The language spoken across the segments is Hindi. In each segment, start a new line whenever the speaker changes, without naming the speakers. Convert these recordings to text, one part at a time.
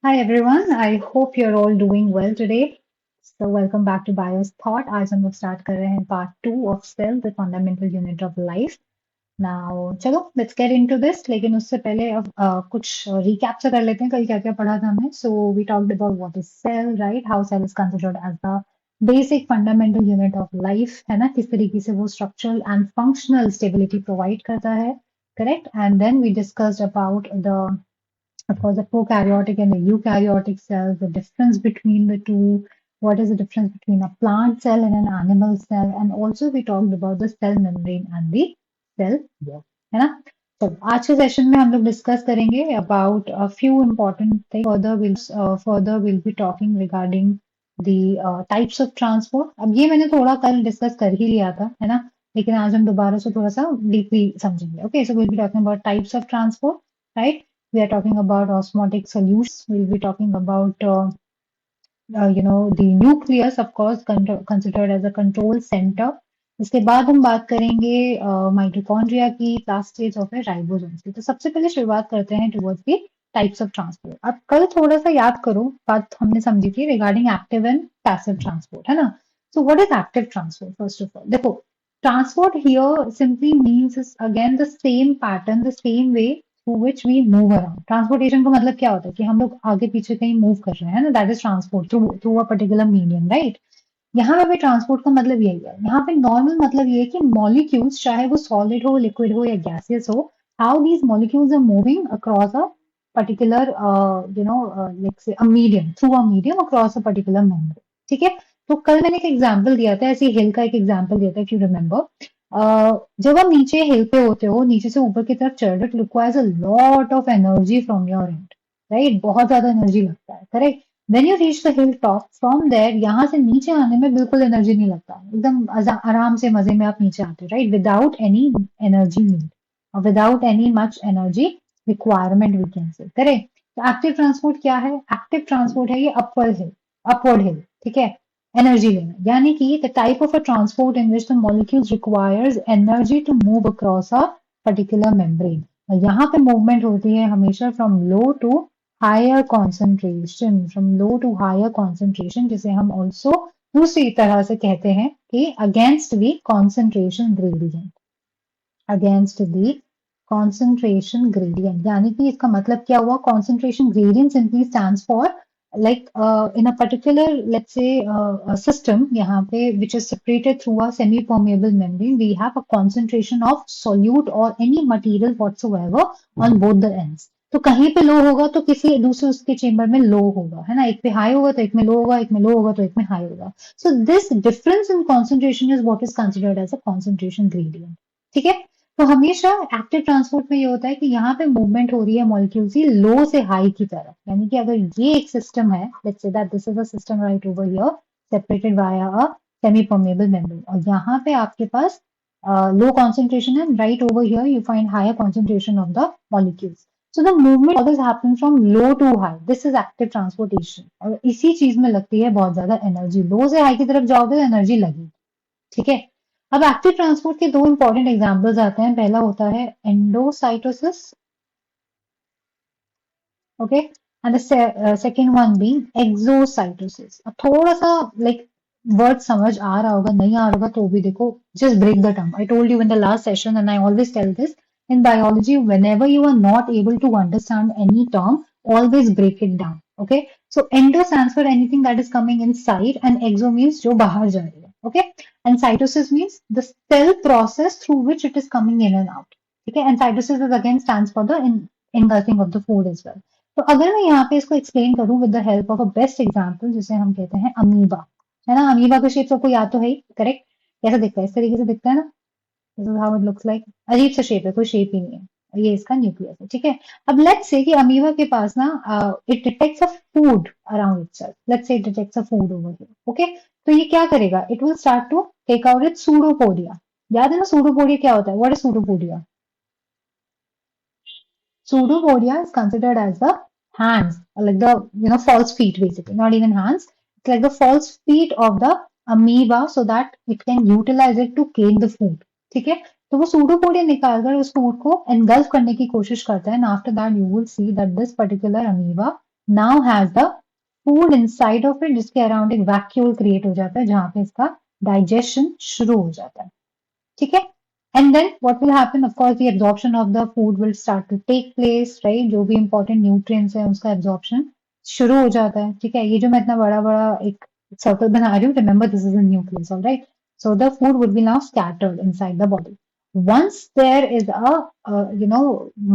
Hi everyone, I hope you're all doing well today. So welcome back to Bio's Thought. आज हम लोग स्टार्ट कर रहे हैं part 2 of cell the fundamental unit of life. Now चलो लेट्स गेट इनटू दिस. लेकिन उससे पहले अब कुछ रिकैप से कर लेते हैं कल क्या क्या पढ़ा था हमने. So we talked about what is cell, right, how cell is considered as the basic fundamental unit of life, है ना, किस तरीके से वो structural and functional stability provide करता है. Correct. And then we discussed about the of course, the prokaryotic and the eukaryotic cells, the difference between the two, what is the difference between a plant cell and an animal cell, and also we talked about the cell membrane and the cell wall, है ना. तो आज के सेशन में हम लोग डिस्कस करेंगे about a few important thing. Further will be talking regarding the types of transport. अब ये मैंने थोड़ा कल डिस्कस कर ही लिया था, है ना, लेकिन आज हम दोबारा से थोड़ा सा डीपली समझेंगे. Okay, so will be talking about types of transport, right. We are talking about osmotic solutions. We'll be talking about, the nucleus, of course, considered as a control center. इसके बाद हम बात करेंगे माइटोकॉन्ड्रिया की, लास्ट स्टेज ऑफ है राइबोसोम्स की. तो सबसे पहले शुरुआत करते हैं towards the types of transport. अब कल थोड़ा सा याद करो, बात हमने समझी थी regarding active and passive transport, है ना. So what is active transport? First of all देखो, transport here simply means again the same pattern, the same way through which we move around. Transportation का मतलब क्या होता है कि हम लोग आगे पीछे कहीं मूव कर रहे हैं ना, that is transport through through a particular medium, right. यहाँ पे भी ट्रांसपोर्ट का मतलब यही है. यहाँ पे नॉर्मल मतलब ये है कि मॉलिक्यूल्स, चाहे वो सॉलिड हो, लिक्विड हो या गैसियस हो, how these molecules are moving across a particular let's say a medium, through a medium across a particular membrane. ठीक है. तो कल मैंने एक एग्जांपल दिया था, ऐसे हिल का एक एग्जांपल दिया था, इफ यू रिमेंबर. जब आप नीचे हिल पे होते हो, नीचे से ऊपर की तरफ चढ़ रहे, it requires a lot of energy from your and, right. बहुत ज्यादा एनर्जी लगता है, correct. When you reach the hilltop, from there, यहाँ से नीचे आने में बिल्कुल एनर्जी नहीं लगता, एकदम आराम से मजे में आप नीचे आते हो, right, without any energy need, without any much energy requirement, we can say, correct. तो एक्टिव ट्रांसपोर्ट क्या है? एक्टिव ट्रांसपोर्ट है ये अपवर्ड हिल, ठीक है, एनर्जी लेना. यानी कि the type of a transport in which the molecules requires energy to move across a particular membrane. यहाँ पे मूवमेंट होती है हमेशा from low to higher concentration, from low to higher concentration, जिसे हम ऑल्सो दूसरी तरह से कहते हैं कि against the concentration gradient, against the concentration gradient. यानी कि इसका मतलब क्या हुआ? Concentration gradient simply stands for like in a particular, let's say, a system, यहाँ पे which is separated through a semi-permeable membrane, we have a concentration of solute or any material whatsoever on both the ends. तो कहीं पे लो होगा तो किसी दूसरे उसके चेम्बर में लो होगा, है ना. एक पे हाई होगा तो एक में लो होगा, एक में लो होगा तो एक में हाई होगा. So this difference in concentration is what is considered as a concentration gradient. ठीक है. तो हमेशा एक्टिव ट्रांसपोर्ट में ये होता है कि यहाँ पे मूवमेंट हो रही है मॉलिक्यूल्स की लो से हाई की तरफ. यानी कि अगर ये एक सिस्टम है, let's say that this is a system right over here, separated by a semi permeable membrane, और यहाँ पे आपके पास low concentration, and right over here you find higher concentration of the molecules. So the movement always happens from low to high. This is active transportation. और इसी चीज में लगती है बहुत ज्यादा एनर्जी. लो से हाई की तरफ जाओगे तो एनर्जी लगेगी. ठीक है. अब एक्टिव ट्रांसपोर्ट के दो इंपॉर्टेंट एग्जांपल्स आते हैं. पहला होता है endocytosis, okay, and the second one being exocytosis. अब थोड़ा सा लाइक वर्ड समझ आ रहा होगा, नहीं आ रहा होगा तो भी देखो, just break the term. I told you in the last session and I always tell this in biology, whenever you are not able to understand any term, always break it down. Okay, so endo stands for anything that is coming inside, and exo means जो बाहर जा रही है. Okay, and cytosis means the cell process through which it is coming in and out. Okay, and cytosis is again stands for the engulfing of the food as well. तो अगर मैं यहाँ पे इसको एक्सप्लेन करूँ with the help of a best example, जिसे हम कहते हैं अमीबा, है ना. अमीबा का शेप सबको याद तो है ही, करेक्ट. कैसा दिखता है? इस तरीके से दिखता है ना. This is how it looks like. अजीब सा शेप है, कोई शेप ही नहीं है. और ये इसका न्यूक्लियस है. ठीक है. अब लेट्स से कि अमीबा के पास ना it detects a food around itself. Let's say it detects a food over here. Okay. तो ये क्या करेगा? It will start to take out its pseudopodia. याद है ना सूडोपोडिया क्या होता है? What is pseudopodia? Pseudopodia is considered as the hands, like the false feet basically, not even hands. It's like the false feet of the amoeba, so that it can utilize it to gain the food. ठीक है. तो वो सूडोपोडिया निकालकर उस फूड को एनगल्फ करने की कोशिश करता है, and after that you will see that this particular amoeba now has the food inside of it, जिसके अराउंड एक वैक्यूल क्रिएट हो जाता है जहां पे इसका डाइजेशन शुरू हो जाता है। ठीक है। And then what will happen, of course the absorption of the food will start to take place, right. जो भी इंपॉर्टेंट न्यूट्रिएंट्स है उसका एब्जॉर्प्शन शुरू हो जाता है। ठीक है। ये जो मैं इतना बड़ा बड़ा एक सर्कल बना रही हूँ, remember this is a nucleus, alright. So the food would be now scattered inside the body. Once there is a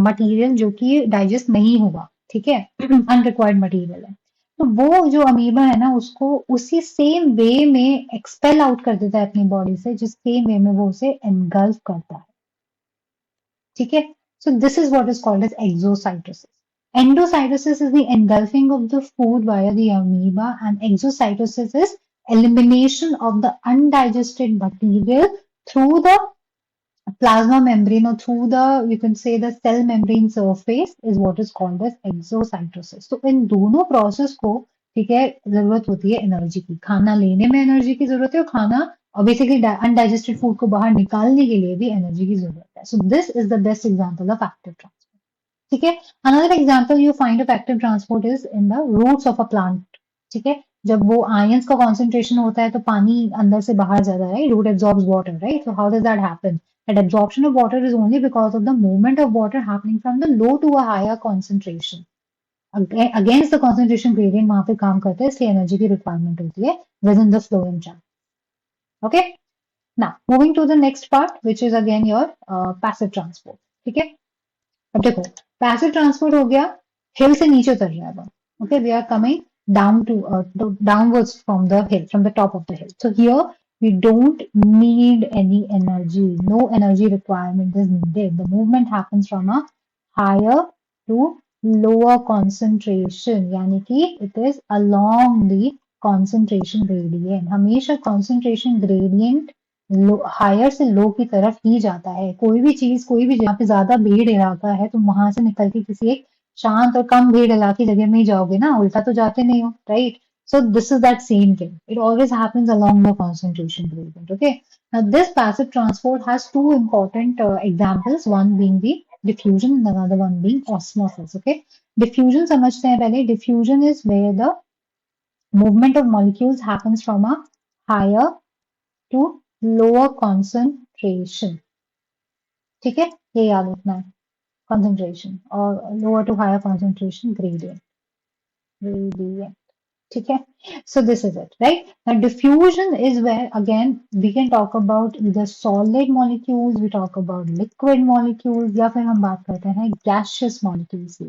material जो कि डाइजेस्ट नहीं हुआ, ठीक है, अनरिक्वायर्ड मटेरियल है, तो वो जो अमीबा है ना उसको उसी सेम वे में एक्सपेल आउट कर देता है अपनी बॉडी से, जिस सेम वे में वो उसे एनगल्फ करता है। ठीक है। So this is what is called as exocytosis. Endocytosis is the engulfing of the food via the amoeba, and exocytosis is elimination of the undigested material through the plasma membrane, or through the, you can say, the cell membrane surface, is what is called as exocytosis. तो इन दोनों प्रोसेस को, ठीक है, जरूरत होती है एनर्जी की, खाना लेने में एनर्जी की जरूरत है, और खाना और बेसिकली अनडाइजेस्टेड फूड को बाहर निकालने के लिए भी एनर्जी की जरूरत है. So this is the best example of active transport. ठीक है. Another example you find of active transport is in the roots of a plant. ठीक है. जब वो आयंस का कॉन्सेंट्रेशन होता है तो पानी अंदर से बाहर जाता है, root absorbs water, right. So how does that happen? That absorption of water is only because of the movement of water happening from the low to a higher concentration. Against the concentration gradient वहां पे काम करते हैं, इसलिए एनर्जी की रिक्वायरमेंट होती है within the flowing channel. Okay. Now moving to the next part, which is again your passive transport. ठीक है. अब देखो, पैसिव ट्रांसपोर्ट हो गया, हिल से नीचे उतर रहा है वो. Okay, we are coming down to downwards from the hill, from the top of the hill. So here we don't need any energy. No energy requirement is needed. The movement happens from a higher to lower concentration. यानी कि it is along the concentration gradient. हमेशा concentration gradient हायर से लो की तरफ ही जाता है. कोई भी चीज, कोई भी जहाँ पे ज्यादा भीड़ इलाका है, तुम वहां से निकल के किसी एक शांत और कम भीड़ इलाकी जगह में ही जाओगे ना, उल्टा तो जाते नहीं हो, right. So this is that same thing. It always happens along the concentration gradient. Okay. Now this passive transport has two important examples. One being the diffusion and another one being osmosis. Okay. Diffusion समझते हैं पहले. Diffusion is where the movement of molecules happens from a higher to lower concentration. ठीक है, ये याद रखना है. Concentration और lower to higher concentration gradient. Gradient. ठीक है. So this is it, right? Now diffusion is where again we can talk about either solid molecules, we talk about liquid molecules, या फिर हम बात करते हैं gaseous molecules की.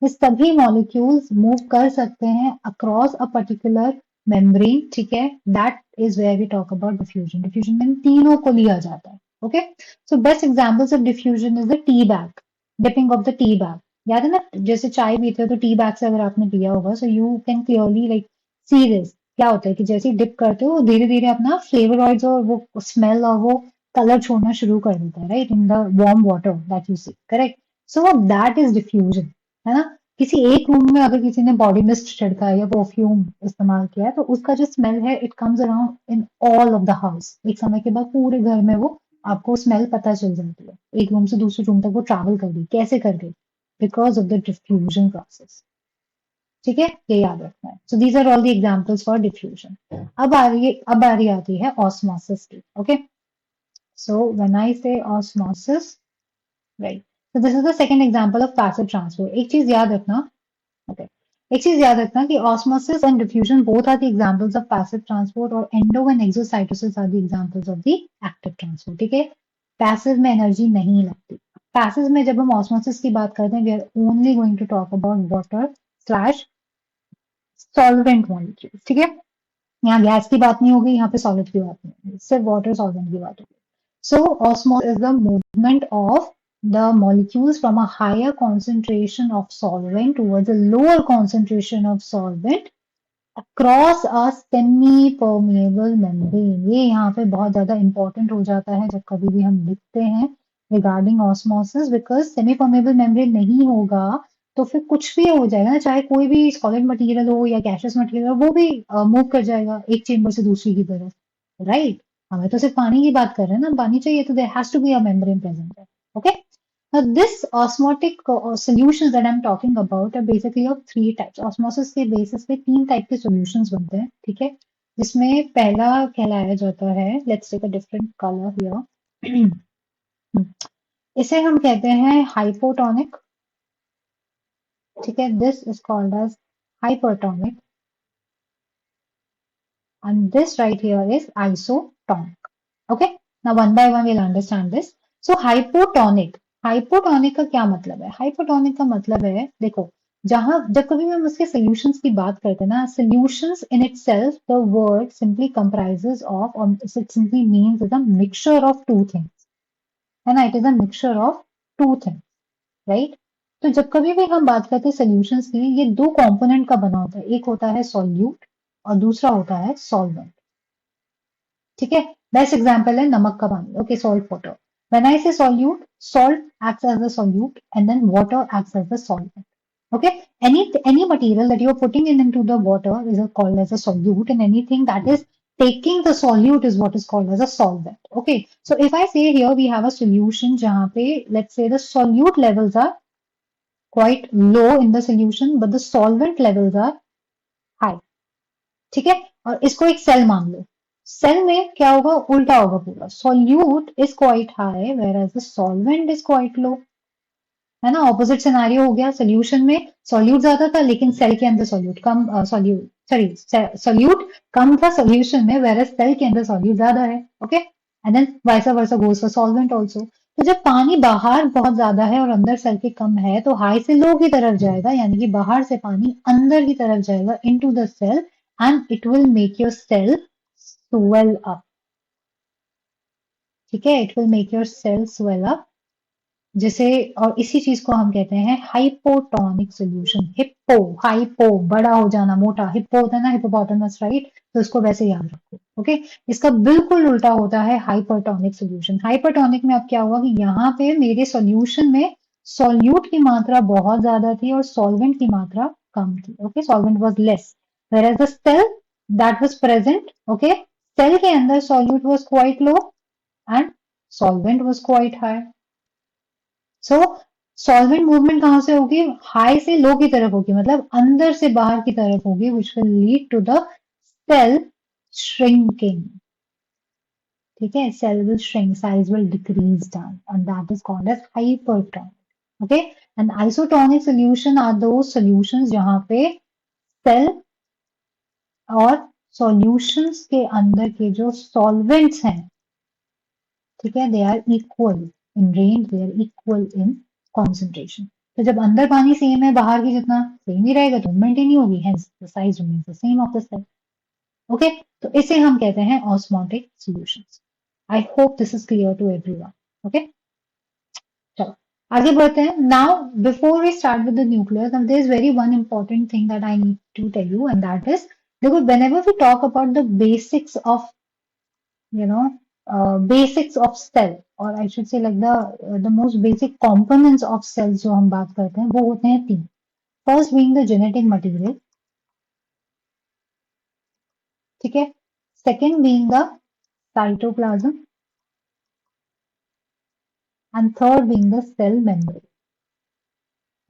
ये सभी molecules move कर सकते हैं across a particular membrane. ठीक है. That is where we talk about diffusion. Diffusion में तीनों को लिया जाता है. Okay. So best examples of diffusion is the tea bag, dipping of the tea bag. याद है ना, जैसे चाय पीते हो तो टी बैग से अगर आपने पिया होगा, so you can clearly like see this. क्या होता है कि जैसे ही डिप करते हो धीरे धीरे अपना फ्लेवरॉइड्स और वो स्मेल और वो कलर छोड़ना शुरू कर देता है, right, in the warm water that you see. Correct. So that is diffusion, है ना. किसी एक रूम में अगर किसी ने बॉडी मिस्ट छिड़का है या परफ्यूम इस्तेमाल किया है, तो उसका जो स्मेल है it comes around in all of the house. एक समय के बाद पूरे घर में वो आपको स्मेल पता चल जाती है. एक रूम से दूसरे रूम तक वो ट्रैवल कर गई. कैसे कर गई? Because of the diffusion process. ठीक है, ये याद रखना है. So these are all the examples for diffusion. अब आ रही आती है osmosis की. Okay. So when I say osmosis, right. So this is the second example of passive transport. एक चीज याद रखना. Okay. एक चीज याद रखना कि osmosis and diffusion both are the examples of passive transport, और endo and exocytosis are the examples of the active transport. ठीक है. पैसिव में एनर्जी नहीं लगती. पैसिव में जब हम ऑस्मोसिस की बात करते हैं, we are only going to talk about water slash solvent molecule. ठीक है. यहाँ गैस की बात नहीं होगी, यहाँ पे सॉलिड की बात नहीं होगी, सिर्फ वाटर सॉल्वेंट की बात होगी. So osmosis is the movement of the molecules from a higher concentration of solvent towards a lower concentration of solvent across a semi-permeable membrane. ये यहाँ पे बहुत ज्यादा इंपॉर्टेंट हो जाता है जब कभी भी हम लिखते हैं regarding osmosis, because semi permeable membrane नहीं होगा तो फिर कुछ भी हो जाएगा ना, चाहे कोई भी सॉलिड मटेरियल हो या गैसियस मटेरियल हो, वो भी मूव कर जाएगा एक चेंबर से दूसरी की तरफ, राइट. हमें तो सिर्फ पानी की बात कर रहे हैं ना, पानी चाहिए तो there has to be a membrane present है. Okay. This osmotic solutions that I'm talking about are basically of three types. Osmosis के basis पे तीन type के solutions बनते हैं, ठीक है? जिसमें पहला कहलाया जाता है, let's take a different color here. इसे हम कहते हैं hypotonic, ठीक है? This is called as hypertonic, and this right here is isotonic. Okay, now one by one we'll understand this. So hypotonic, hypotonic का क्या मतलब है? हाइपोटोनिक का मतलब है, देखो, जहां जब कभी भी हम उसके सॉल्यूशंस की बात करते हैं ना, solutions in itself the word simply comprises of, और it simply means is a mixture of two things, है ना? It is a mixture of two things, right? तो जब कभी भी हम बात करते हैं सॉल्यूशंस की, ये दो कंपोनेंट का बना होता है, एक होता है सॉल्यूट और दूसरा होता है सॉल्वेंट, ठीक है? बेस्ट एग्जांपल है नमक का पानी, okay, salt water. When I say solute, salt acts as the solute and then water acts as the solvent. Okay, any material that you are putting in into the water is called as a solute, and anything that is taking the solute is what is called as a solvent. Okay, so if I say here we have a solution jahan pe, let's say the solute levels are quite low in the solution but the solvent levels are high, ठीक है? और इसको एक सेल मान लो. सेल में क्या होगा? उल्टा होगा पूरा. Solute is quite high whereas the solvent is quite low, है ना? ऑपोजिट सिनेरियो हो गया. सोल्यूशन में सॉल्यूट ज्यादा था लेकिन सेल के अंदर सॉल्यूट कम, सॉल्यूट सॉरी सॉल्यूट कम था सोल्यूशन में, वेयर एज सेल के अंदर सॉल्यूट ज्यादा है. Okay, and then vice versa goes for solvent also. तो जब पानी बाहर बहुत ज्यादा है और अंदर सेल के कम है तो हाई से लो की तरफ जाएगा, यानी कि बाहर से पानी अंदर की तरफ जाएगा into the cell, and it will make your cell swell up, ठीक है? It will make your cell swell up, जिसे, और इसी चीज को हम कहते हैं हाइपोटोनिक सॉल्यूशन. हिप्पो, हाइपो बड़ा हो जाना, मोटा. हिप्पो होता है ना, हिप्पोपोटामस, राइट? तो इसको वैसे याद रखो. ओके, इसका बिल्कुल उल्टा होता है हाइपरटोनिक सॉल्यूशन. हाइपरटोनिक में अब क्या हुआ कि यहाँ पे मेरे सॉल्यूशन में सॉल्यूट की मात्रा बहुत ज्यादा थी और सॉल्वेंट की मात्रा कम थी. Okay, solvent was less, whereas the cell that was present, okay, cell के अंदर solute was quite low and solvent was quite high. So solvent movement कहां से होगी? हाई से लो की तरफ होगी, मतलब अंदर से बाहर की तरफ होगी, which will lead to the cell shrinking, ठीक है? Cell will shrink, size will decrease down, and that is called as hypertonic. Okay, and isotonic solution are दो सॉल्यूशंस जहां पे सेल और सॉल्यूशंस के अंदर के जो सॉल्वेंट्स हैं, ठीक है, they are equal in range, they are equal in concentration. तो जब अंदर पानी सेम है बाहर की जितना, सेम ही रहेगा तो मूवमेंट ही नहीं होगी, hence the size remains the same of the cell. Okay, तो इसे हम कहते हैं osmotic solutions. I hope this is clear to everyone. Okay, चलो आगे बढ़ते हैं. Now before we start with the nucleus, there is very one important thing that I need to tell you, and that is, देखो, whenever we talk about the basics of, you know, basics of cell, or I should say like the most basic components of cells जो हम बात करते हैं वो होते हैं तीन. First being the genetic material, ठीक है? Second being the cytoplasm, and third being the cell membrane.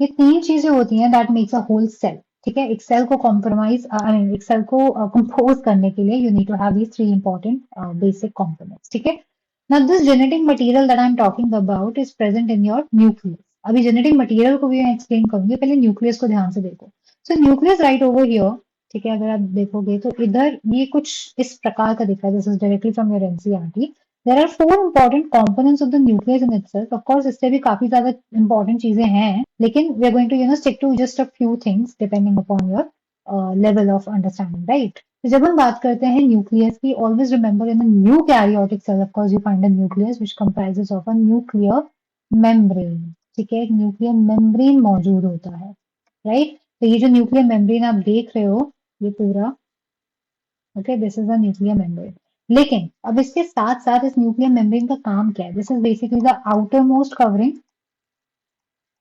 ये तीन चीजें होती हैं that makes a whole cell, ठीक है? एक सेल को कॉम्प्रोमाइज, आई मीन एक सेल को कंपोज करने के लिए you need to have these three important basic components, ठीक है? Now this genetic material that I'm talking about is present in your nucleus. अभी genetic material को भी मैं एक्सप्लेन करूंगी, पहले न्यूक्लियस को ध्यान से देखो. सो न्यूक्लियस राइट ओवर हियर, ठीक है? अगर आप देखोगे तो इधर ये कुछ इस प्रकार का दिख रहा है. This is directly from your NCERT. There are four important components of the nucleus in itself. Of course इससे भी काफी ज्यादा इंपॉर्टेंट चीजें हैं, लेकिन we are going to stick to just a few things depending upon your level of understanding, right? तो जब हम बात करते हैं न्यूक्लियस की, always remember in eukaryotic cell of course you find a nucleus which comprises of a nuclear membrane, ठीक है? एक न्यूक्लियर मेम्ब्रेन मौजूद होता है, राइट? तो ये जो न्यूक्लियर मेम्ब्रेन आप देख रहे हो, ये पूरा, okay, this is a nuclear membrane. लेकिन अब इसके साथ साथ इस न्यूक्लियर मेम्ब्रेन का काम क्या है? This is basically the outermost covering,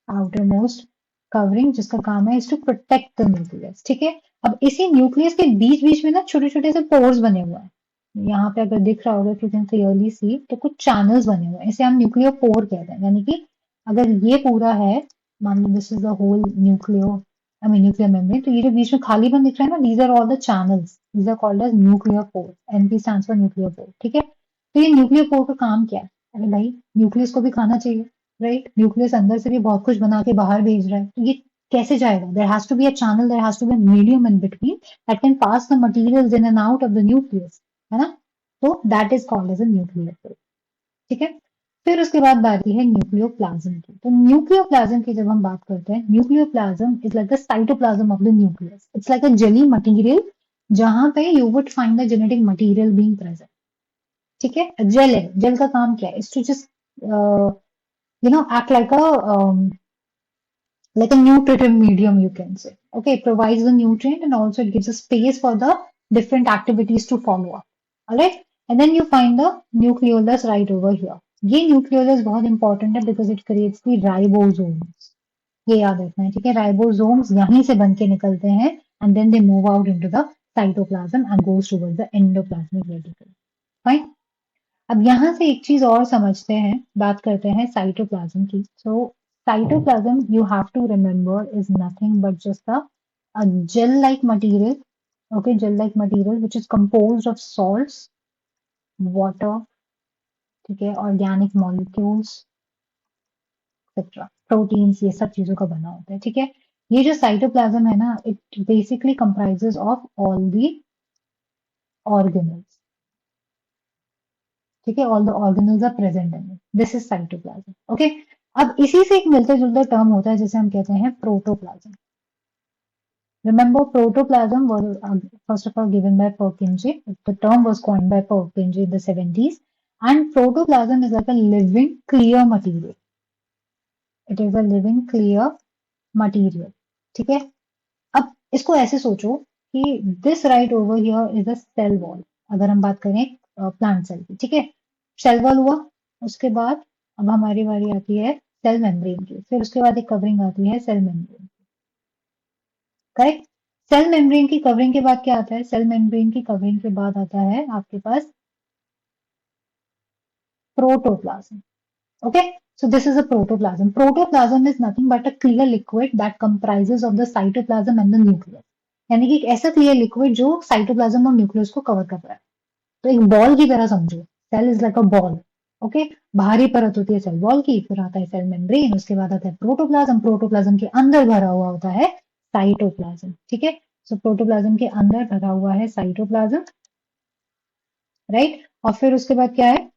outermost covering जिसका काम है is to protect the nucleus, ठीक है? अब इसी न्यूक्लियस के बीच बीच में ना छोटे छोटे से पोर्स बने हुए हैं. यहाँ पे अगर दिख रहा होगा, if you can clearly see, तो कुछ चैनल्स बने हुए हैं, इसे हम न्यूक्लियर पोर कहते हैं, यानी कि अगर ये पूरा है, मान लो this is the whole nuclear membrane, तो ये जो बीच में खालीपन दिख रहा है ना, these are all the channels, these are called as nuclear pore. NP stands for nuclear pore, ठीक है। तो ये न्यूक्लियर पोर का काम क्या है? अरे भाई, न्यूक्लियस को भी खाना चाहिए, राइट? न्यूक्लियस अंदर से भी बहुत कुछ बना के बाहर भेज रहा है, तो ये कैसे जाएगा? There has to be a channel, there has to be a medium in between that can pass the materials in and out of the nucleus, है ना? तो that is called as a nuclear pore, ठीक है। फिर उसके बाद बारी है न्यूक्लियोप्लाज्म की। तो न्यूक्लियोप्लाज्म की जब हम बात करते हैं, nucleoplasm is like the cytoplasm of the nucleus, it's like a jelly material जहां पे you would find the genetic material being present, ठीक है। जेल है, जेल का काम क्या है? Is to just act like a nutritive medium, you can say. Okay, it provides the nutrient and also it gives a space for the different activities to follow up. All right, and then you find the nucleolus right over here. ये nucleolus बहुत important है because it creates the ribosomes. ये याद रखना है, ठीक है। राइबोसोम्स यहीं से बन के निकलते हैं and then they move out into the cytoplasm and goes towards the endoplasmic reticle. Fine. अब यहाँ से एक चीज और समझते हैं, बात करते हैं साइटोप्लाज्म की। So cytoplasm, you have to remember, is nothing but just a gel like material, okay, gel like material which is composed of salts, water, ठीक है, ऑर्गेनिक मॉलिक्यूल्स, एक्सेट्रा, प्रोटीन्स, ये सब चीजों का बना होता है, ठीक है। ये जो साइटोप्लाज्म है ना, it basically comprises of all the organelles, ठीक है। All the organelles are present in it, this is cytoplasm, okay. अब इसी से एक मिलता जुलता टर्म होता है जिसे हम कहते हैं protoplasm. Remember, protoplasm was first of all given by Purkinje. The term was coined by Purkinje in the 70s. And protoplasm is like a living, clear material. It is a living, clear material. ठीक है? अब इसको ऐसे सोचो कि this right over here is a cell wall. अगर हम बात करें प्लांट सेल की, ठीक है, सेल वॉल हुआ, उसके बाद अब हमारी बारी आती है सेल मेम्ब्रेन की, फिर उसके बाद एक कवरिंग आती है cell membrane, correct. Cell membrane की कवरिंग के बाद क्या आता है? सेल मेम्ब्रेन की कवरिंग के बाद आता है आपके पास protoplasm, okay. So this is a protoplasm. Protoplasm is nothing but a clear liquid that comprises of the cytoplasm and the nucleus. यानी कि एक ऐसा क्लियर लिक्विड जो साइटोप्लाज्म और न्यूक्लियस को कवर कर रहा है। तो एक बॉल की तरह समझो, cell is like a ball, okay. बाहरी परत होती है सेल वॉल की, फिर आता है सेल मेम्ब्रेन, उसके बाद आता है प्रोटोप्लाज्म। प्रोटोप्लाज्म के अंदर भरा हुआ होता है साइटोप्लाज्म, ठीक है। सो प्रोटोप्लाज्म के अंदर भरा हुआ है साइटोप्लाज्म, राइट। और फिर उसके बाद क्या है?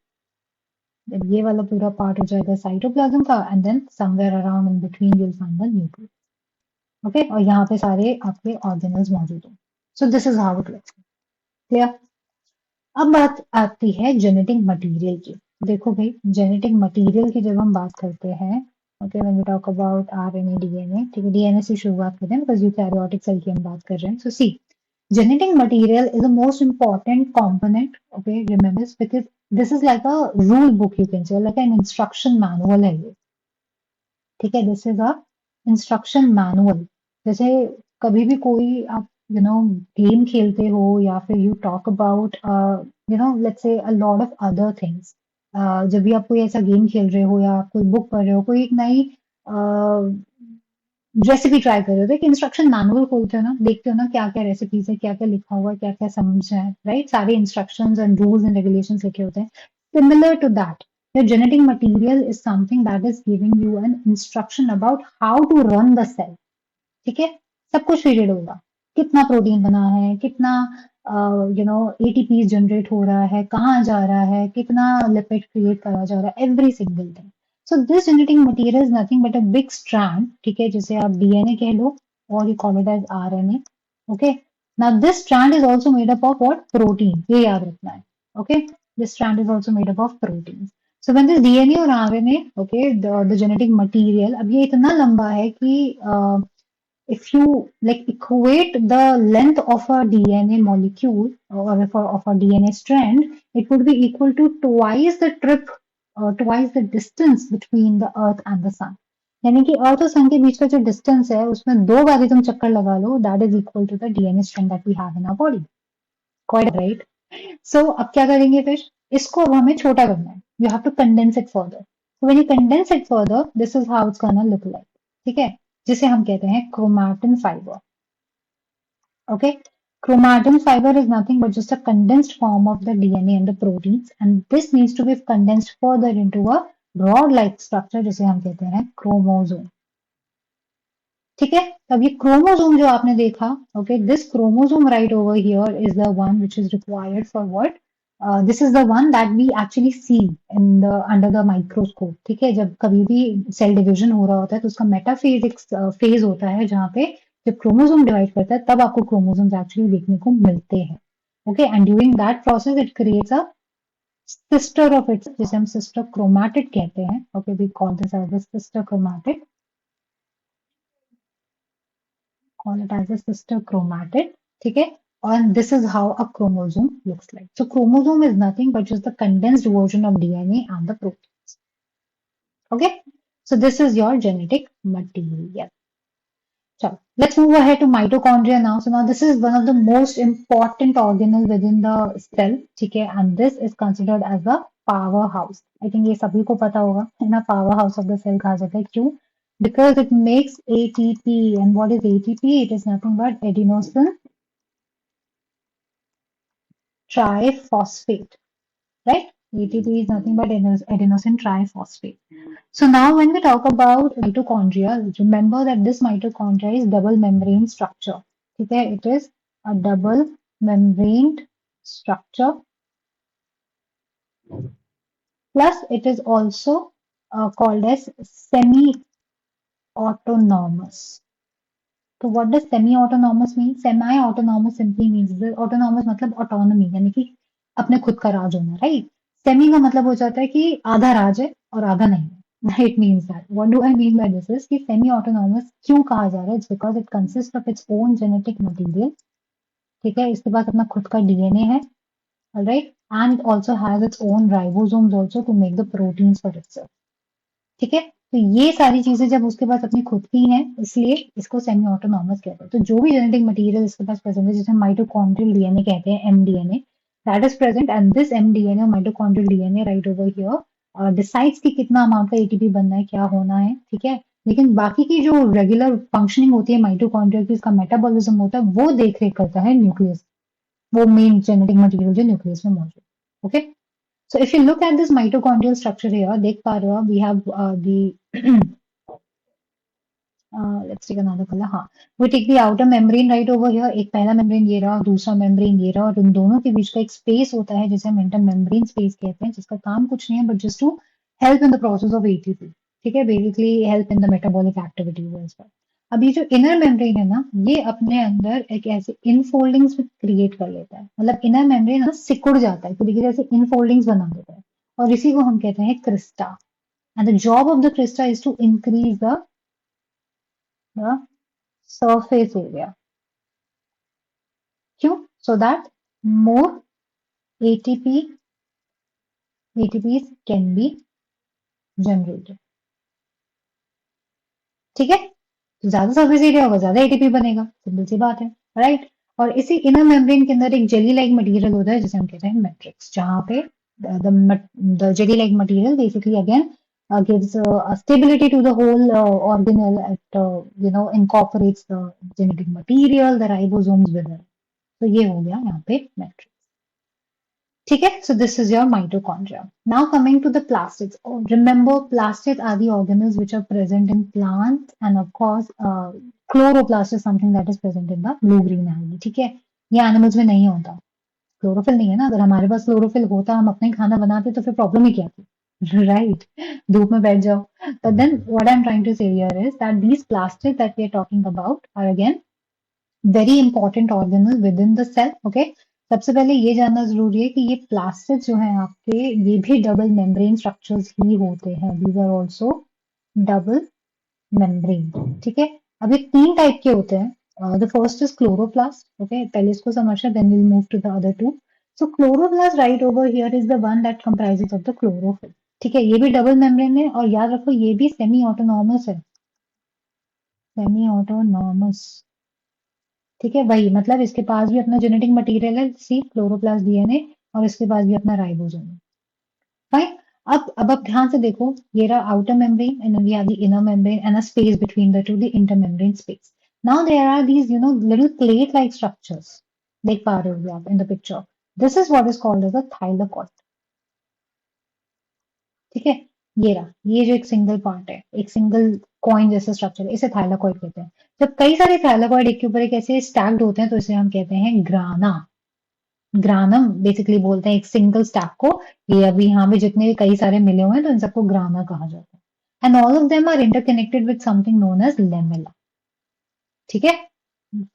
ये वाला पूरा पार्ट हो जाएगा साइटोप्लाज्म का, and then somewhere around in between you will find the nucleus, okay. और यहाँ पे सारे आपके ऑर्गेनल्स मौजूद हैं। So this is how it looks, clear. अब बात आती है जेनेटिक मटेरियल की। देखो भाई, जेनेटिक मटेरियल की जब हम बात करते हैं, okay, when we talk about RNA, DNA, ठीक है, डीएनए से शुरुआत करते हैं बिकॉज यूकैरियोटिक सेल की हम बात कर रहे हैं। सो सी, genetic material is the most important component, okay, remember this, because this is like a rule book, you can say, like an instruction manual है ये, ठीक है। This is a instruction manual. जैसे कभी भी कोई आप गेम खेलते हो या फिर you talk about let's say a lot of other things, जब भी आप कोई ऐसा गेम खेल रहे हो या आप कोई बुक पढ़ रहे हो, कोई एक नई रेसिपी ट्राई कर रहे हो, तो एक इंस्ट्रक्शन मैनुअल खोलते हो ना, देखते हो ना क्या क्या रेसिपीज है, क्या क्या लिखा हुआ है, क्या क्या समझ है, राइट। सारे instructions and rules and regulations लिखे होते हैं। Similar to that, your genetic material is something that is giving you an instruction about how to run the cell, ठीक है। सब कुछ फीडेड होगा, कितना प्रोटीन बना है, कितना एटीपी जनरेट हो रहा है, कहाँ जा रहा है, कितना लिपिड क्रिएट करा जा रहा है, every single thing. So this genetic material is nothing but a big strand, ठीक है, जिसे आप डीएनए कह लो और you call it as RNA, okay. Now this strand is also made up of what? Protein, ये याद रखना है, okay. This strand is also made up of protein. So when this DNA और RNA, okay, the genetic material, अब ये इतना लंबा है कि if you like equate the length of a DNA molecule or of a DNA strand, it would be equal to twice the trip, twice the distance between the Earth and the Sun. यानी कि अर्थ और सन के बीच का जो डिस्टेंस है उसमें दो बारी तुम चक्कर लगा लो, that is equal to the DNA strand that we have in our body, quite right. So अब क्या करेंगे फिर? इसको अब हमें छोटा करना है, you have to condense it further. So when you condense it further, this is how it's gonna look like. ठीक है, जिसे हम कहते हैं chromatin fiber. Okay, chromatin fiber is nothing but just a condensed form of the DNA and the proteins, and this needs to be condensed further into a rod-like structure जिसे हम कहते हैं chromosome. ठीक है, अब ये क्रोमोसोम जो आपने देखा, okay, this chromosome right over here is the one which is required for what, this is the one that we actually see in the under the microscope. ठीक है, जब कभी भी सेल डिवीजन हो रहा होता है तो उसका मेटाफेजिक फेज होता है जहाँ पे जब क्रोमोसोम डिवाइड करता है तब आपको क्रोमोसोम्स एक्चुअली देखने को मिलते हैं. Okay, and during that process it creates a sister of its, जिसे हम सिस्टर क्रोमैटिड कहते हैं. Okay, we call this as the sister chromatid, call it as a sister chromatid. ठीक है, and this is how a chromosome looks like. So chromosome is nothing but just the condensed version of DNA and the proteins. Okay, so this is your genetic material. So let's move ahead to mitochondria now. So now this is one of the most important organelle within the cell. ठीक है, and this is considered as the powerhouse. I think ये सभी को पता होगा है ना, powerhouse of the cell कहा जाता है. क्यों? Because it makes ATP, and what is ATP? It is nothing but adenosine triphosphate, right? ATP is nothing but adenosine triphosphate. So now when we talk about mitochondria, remember that this mitochondria is double membrane structure. Okay, it is a double membrane structure. Plus it is also called as semi-autonomous. तो what does semi autonomous mean? Semi autonomous simply means, autonomous मतलब ऑटोनॉमी यानी कि अपने खुद का राज होना, राइट? सेमी का मतलब हो जाता है कि आधा राज है और आधा नहीं है. It means that what do I mean by this is कि सेमी ऑटोनॉमस क्यों कहा जा रहा है? It's because it consist of its own genetic material. ठीक है, इसके पास अपना खुद का डीएनए है, alright, and it also has its own ribosomes also to make the proteins for itself. ठीक है, तो ये सारी चीजें जब उसके पास अपनी खुद की हैं, इसलिए इसको सेमी ऑटोनॉमस कहते हैं. तो जो भी जेनेटिक मटेरियल इसके पास प्रेजेंट है, जिसे माइटोकॉन्ड्रियल डीएनए कहते हैं, MDNA, that is present, and this MDNA और mitochondrial DNA right over here decides कि कितना अमाउंट का एटीपी बनना है, क्या होना है. ठीक है, लेकिन बाकी की जो रेगुलर फंक्शनिंग होती है माइटोकॉन्ड्रिया की, उसका मेटाबॉलिज्म होता है, वो देख रेख करता है न्यूक्लियस, वो मेन जेनेटिक मटेरियल जो न्यूक्लियस में मौजूद है. Okay, so if you look at this mitochondrial structure here, देख पा रहे हो आप, we have the let's take another color. हाँ, we take the outer membrane right over here. एक पहला membrane ये रहा, दूसरा membrane ये रहा, और उन दोनों के बीच का एक space होता है जिसे हम intermembrane space कहते हैं, जिसका काम कुछ नहीं है but just to help in the process of ATP. ठीक है, basically help in the metabolic activity as well. अब ये जो इनर मेम्ब्रेन है ना, ये अपने अंदर एक ऐसे इनफोल्डिंग्स क्रिएट कर लेता है. मतलब इनर मेम्ब्रेन ना सिकुड़ जाता है, तो देखिए जैसे इनफोल्डिंग्स बना देता है, और इसी को हम कहते हैं crista. And the job of the crista is to increase the surface area. क्यों? So that more ATP ATPs can be generated. ठीक है, तो ज्यादा सर्फेस एरिया होगा, ज्यादा एटीपी बनेगा, सिंपल सी बात है, राइट? और इसी इनर मेम्ब्रेन के अंदर एक जेली लाइक मटेरियल होता है जिसे हम कहते हैं मैट्रिक्स, जहां पे the jelly like material basically again gives stability to the whole organelle. It incorporates the genetic material, the ribosomes with it. तो ये हो गया यहाँ पे मैट्रिक्स. ठीक है, so this is your mitochondria. Now coming to the plastids. Oh, remember, plastids are the organelles which are present in plants, and of course chloroplast is something that is present in the blue green algae. ठीक है, ये एनिमल्स में नहीं होता, क्लोरोफिल नहीं है ना. अगर हमारे पास क्लोरोफिल होता, हम अपने खाना बनाते, तो फिर प्रॉब्लम ही क्या थी? राइट, धूप में बैठ जाओ. But then what I'm trying to say here is that these plastids that we are talking about are again very important organelle within the cell. Okay, सबसे पहले ये जानना जरूरी है कि ये प्लास्टिड जो है आपके, ये भी डबल मेम्ब्रेन स्ट्रक्चर्स ही होते हैं. These are also double membrane. ठीक है, अब ये तीन टाइप के होते हैं. The first is chloroplast. Okay, पहले इसको समझना, then will move to the other two. So chloroplast right over here is the one that comprises of the chlorophyll. ठीक है, ये भी डबल मेम्ब्रेन है, और याद रखो ये भी सेमी ऑटोनॉमस है, सेमी ऑटोनॉमस. ठीक है, वही मतलब इसके पास भी अपना जेनेटिक मटेरियल है, सी क्लोरोप्लास्ट डीएनए, और इसके पास भी अपना राइबोसोम है. फाइन. अब आप ध्यान से देखो, ये रहा outer membrane and then we have the inner membrane and a space between the two, the intermembrane space. Now there are these, little plate-like structures. देख पा रहे होगे आप in the picture. This is what is called as a thylakoid. ठीक है, ये रहा, ये जो एक सिंगल पार्ट है, एक सिंगल कॉइन जैसा स्ट्रक्चर है, इसे थाइलाकॉइड कहते हैं। जब कई सारे थाइलाकॉइड एक के ऊपर एक ऐसे स्टैक्ड होते हैं तो इसे हम कहते हैं ग्राना। ग्रानम बेसिकली बोलते हैं एक सिंगल स्टैक को। ये अभी यहाँ पे जितने भी कई सारे मिले हुए हैं तो इन सबको ग्राना कहा जाता है। And all of them are interconnected with something known as lamella. ठीक है,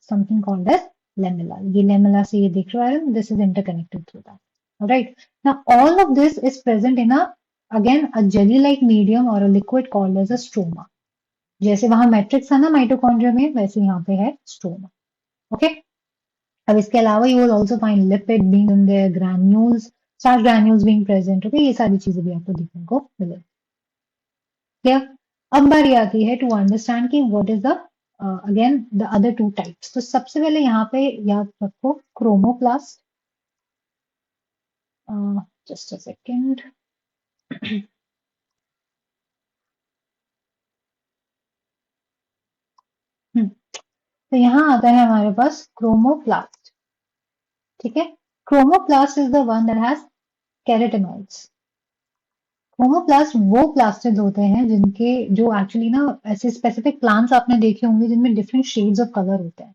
समथिंग कॉल्ड एज लेमेला। ये लेमेला से ये दिख रहा है, this is interconnected through that, right. Now all of this is present in a jelly like medium और a liquid called as a stroma. जैसे वहां मैट्रिक्स है ना माइटोकॉन्ड्रिया में, वैसे यहाँ पे है स्ट्रोमा। ओके, अब इसके अलावा you will also find lipid being in their, granules, starch granules being present. Okay, ये सारी चीजें भी आपको देखने को मिलेगी। क्लियर? अब बारी आती है टू अंडरस्टैंड कि what is the again the other two types. तो सबसे पहले यहाँ पे याद रखो क्रोमोप्लास्ट। Just a second. तो यहाँ आता है हमारे पास क्रोमोप्लास्ट। ठीक है, chromoplast is the one that has carotenoids. Chromoplast वो प्लास्टिड होते हैं जिनके, जो एक्चुअली ना ऐसे स्पेसिफिक प्लांट्स आपने देखे होंगे जिनमें डिफरेंट शेड्स ऑफ कलर होते हैं।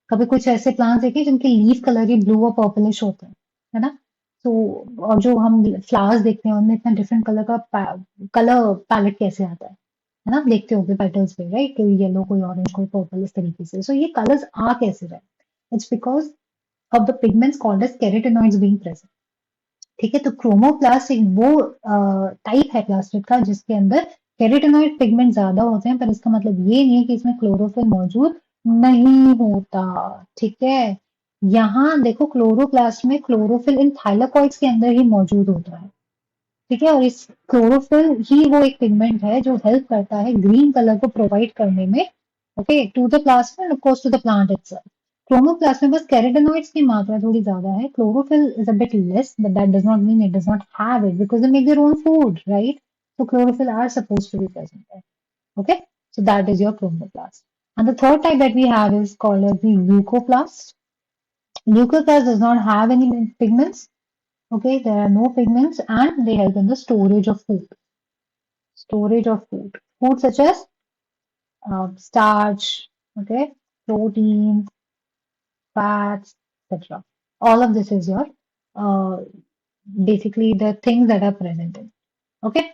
कभी कुछ ऐसे प्लांट्स देखे जिनके लीफ कलर ही ब्लू और पर्पलिश होते हैं, है ना। तो और जो हम फ्लावर्स देखते हैं उनमें इतना डिफरेंट कलर का कलर पैलेट कैसे आता है ना, आप देखते होगे पेटल्स पे, राइट, कोई येलो कोई ऑरेंज कोई पर्पल इस तरीके से। सो ये कलर्स आ कैसे रहे? It's because of the pigments called as carotenoids being present. ठीक है, तो क्रोमोप्लास्ट एक वो टाइप है प्लास्टिड का जिसके अंदर कैरोटिनॉइड पिगमेंट ज्यादा होते हैं, पर इसका मतलब ये नहीं है कि इसमें क्लोरोफिल मौजूद नहीं होता। ठीक है, यहाँ देखो क्लोरोप्लास्ट में क्लोरोफिल इन थाइलाकॉइड्स के अंदर ही मौजूद होता है। ठीक है, और इस क्लोरोफिल ही वो एक पिगमेंट है जो हेल्प करता है ग्रीन कलर को प्रोवाइड करने में, okay, to the plant and of course to the plant itself. Chromoplast में बस कैरोटेनॉइड्स की मात्रा थोड़ी ज्यादा है, chlorophyll is a bit less, but that does not mean it does not have it because they make their own food, right. So chlorophyll are supposed to be present there. Okay, so that is your chromatoplast. And the third type that we have is called as the leucoplast. Leucoplast does not have any pigments. Okay, there are no pigments and they help in the storage of food. Storage of food. Food such as starch, okay, protein, fats, etc. All of this is your uh, basically the things that are present in. Okay,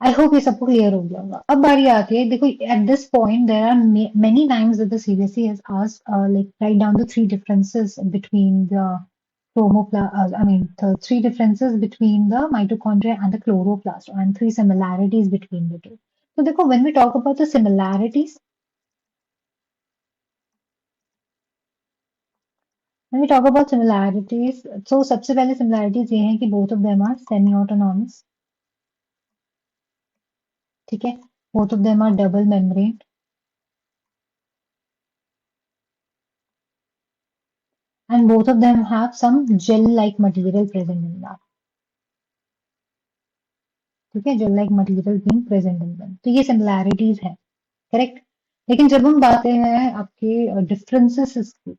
I hope ये सबको क्लियर हो गया होगा। अब बारी आती है, देखो at this point there are many times that the CBSE has asked like write down the three differences between the I mean the three differences between the mitochondria and the chloroplast and three similarities between the two. So देखो when we talk about the similarities, when we talk about similarities, so सबसे पहले similarities ये हैं कि both of them are semi-autonomous, ठीक है, both of them are double membrane, and both of them have some gel-like material present in that, ठीक है, gel-like material being present in them. तो ये similarities है, करेक्ट। लेकिन जब हम बातें हैं आपके डिफरेंसेस की,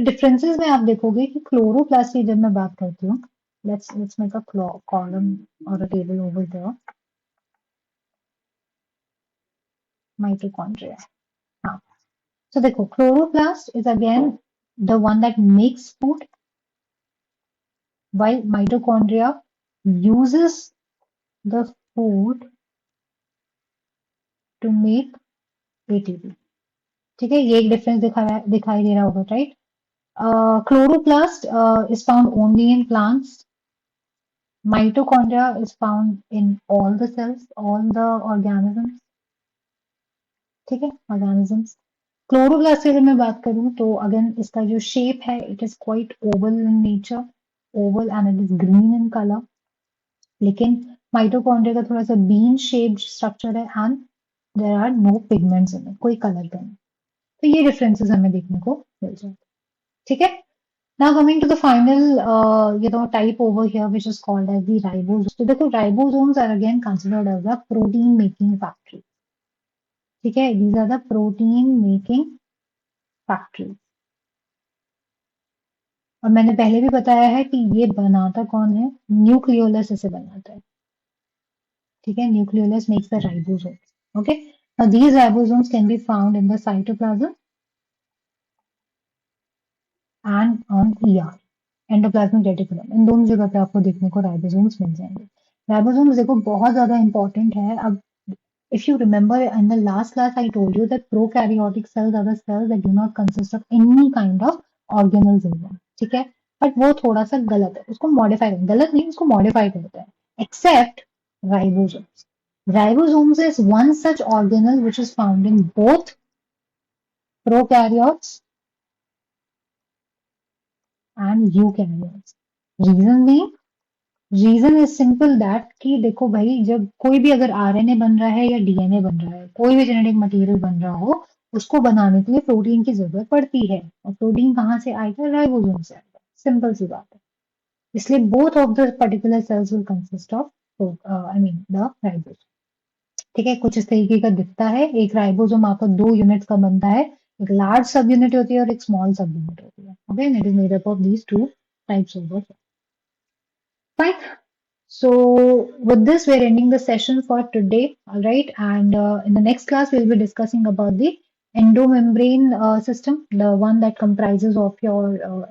डिफरेंसेस में आप देखोगे कि क्लोरोप्लास्ट की जब मैं बात करती हूँ, लेट्स मेक अ कॉलम और a table over there, mitochondria. हाँ, so देखो chloroplast is again the one that makes food while mitochondria uses the food to make ATP। ठीक है, ये एक डिफरेंस दिखाई दे रहा होगा, right. Chloroplast is found only in plants. Mitochondria is found in all the cells, all the organisms. ठीक है, organisms। क्लोरोप्लास्ट की अगर मैं बात करूं तो अगेन इसका जो शेप है it is quite oval in nature, oval and it is green in colour. लेकिन माइटोकॉन्ड्रिया का थोड़ा सा बीन शेप्ड स्ट्रक्चर है and there are no pigments in it, कोई कलर का नहीं। तो ये डिफरेंसेस हमें देखने को मिल जाते हैं। ठीक है, Now coming to the final, type over here, which is called as the ribosomes. So देखो ribosomes are again considered as a protein making factory. ठीक है, these are the protein making factories. और मैंने पहले भी बताया है कि ये बनाता कौन है, न्यूक्लियोलस इसे बनाता है. ठीक है, nucleolus makes the ribosomes. Okay, now these ribosomes can be found in the cytoplasm and on ER, endoplasmic reticulum. इन दोनों जगह पे आपको देखने को राइबोसोम्स मिल जाएंगे. राइबोसोम्स देखो बहुत ज्यादा इंपॉर्टेंट है. अब if you remember in the last class I told you that prokaryotic cells are the cells that do not consist of any kind of organelles in them. ठीक है, बट वो थोड़ा सा गलत है, उसको मॉडिफाई, गलत नहीं, उसको मॉडिफाई करते हैं. Except ribosomes. Ribosomes is one such organelle which is found in both prokaryotes and eukaryotes. Reason being, reason is simple that कि देखो भाई, जब कोई भी अगर आरएनए बन रहा है या डीएनए बन रहा है, कोई भी जेनेटिक मटेरियल बन रहा हो, उसको बनाने के लिए प्रोटीन की जरूरत पड़ती है. और प्रोटीन कहाँ से आएगा, राइबोसोम से आएगा. सिंपल सी बात है. इसलिए both of the particular cells will consist of I mean the ribosome. ठीक है, कुछ इस तरीके का दिखता है. एक राइबोसोम आपका दो यूनिट का बनता है. एक लार्ज सब यूनिट होती है और एक स्मॉल सब यूनिट होती है. Okay, it is made up of these two types of. Fine. So with this, we're ending the session for today. All right. And in the next class, we'll be discussing about the endomembrane system, the one that comprises of your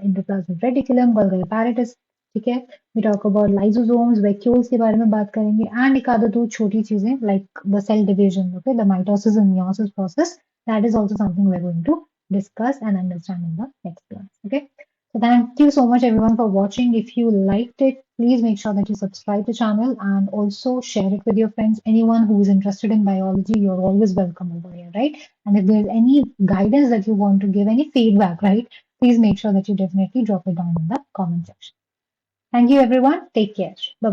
endoplasmic reticulum, Golgi apparatus. ठीक है. We talk about lysosomes, vacuoles के बारे में बात करेंगे, and एक आधा दो छोटी चीजें like the cell division, okay, the mitosis and meiosis process. That is also something we're going to discuss and understand in the next class. Okay. So thank you so much everyone for watching. If you liked it, please make sure that you subscribe the channel and also share it with your friends. Anyone who is interested in biology, you're always welcome over here, right? And if there's any guidance that you want to give, any feedback, right? Please make sure that you definitely drop it down in the comment section. Thank you everyone. Take care. Bye.